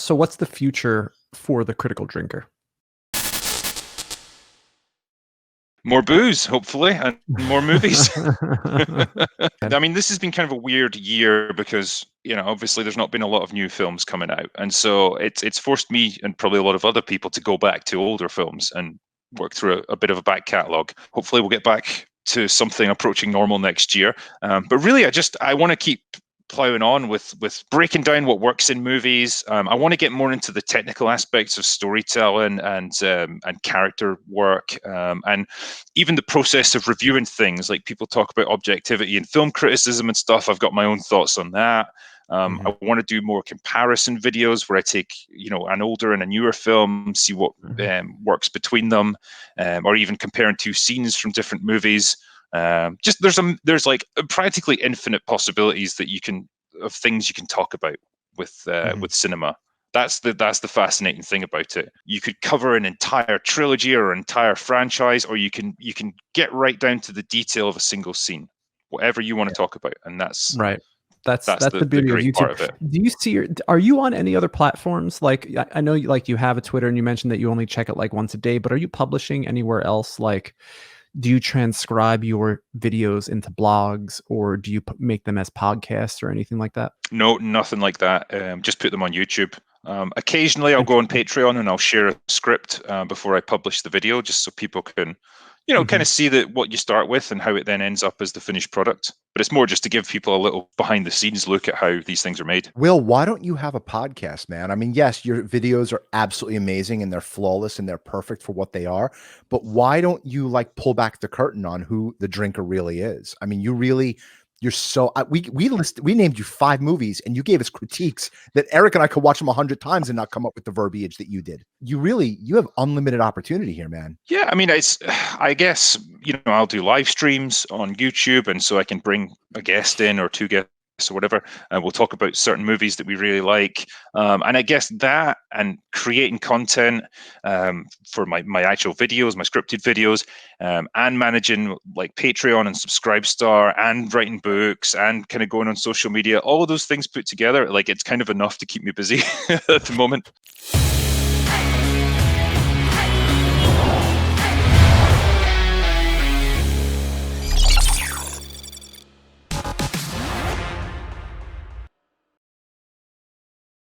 So what's the future for the Critical Drinker? More booze, hopefully, and more movies. I mean, this has been kind of a weird year because, obviously there's not been a lot of new films coming out. And so it's forced me and probably a lot of other people to go back to older films and work through a bit of a back catalogue. Hopefully we'll get back to something approaching normal next year. But really, I want to keep plowing on with breaking down what works in movies. I want to get more into the technical aspects of storytelling and character work, and even the process of reviewing things. Like people talk about objectivity and film criticism and stuff. I've got my own thoughts on that. I want to do more comparison videos where I take, an older and a newer film, see what works between them, or even comparing two scenes from different movies. Just there's like practically infinite possibilities of things you can talk about with cinema. That's the fascinating thing about it. You could cover an entire trilogy or an entire franchise, or you can get right down to the detail of a single scene, whatever you want to talk about, and that's right. That's the beauty of great part YouTube. of it. Do you see? Are you on any other platforms? Like I know, you have a Twitter, and you mentioned that you only check it like once a day. But are you publishing anywhere else? Like, do you transcribe your videos into blogs, or do you make them as podcasts or anything like that? No, nothing like that. Just put them on YouTube. Occasionally, I'll go on Patreon and I'll share a script before I publish the video, just so people can, kind of see what you start with and how it then ends up as the finished product. But it's more just to give people a little behind the scenes look at how these things are made. Will, why don't you have a podcast, man? I mean, yes, your videos are absolutely amazing and they're flawless and they're perfect for what they are. But why don't you pull back the curtain on who the drinker really is? I mean, you're so we named you 5 movies and you gave us critiques that Eric and I could watch them 100 times and not come up with the verbiage that you did. You have unlimited opportunity here, man. Yeah, I mean, I guess, I'll do live streams on YouTube, and so I can bring a guest in or 2 guests or whatever, and we'll talk about certain movies that we really like. And I guess that and creating content for my actual videos, my scripted videos, and managing like Patreon and Subscribestar and writing books and kind of going on social media, all of those things put together, like it's kind of enough to keep me busy at the moment.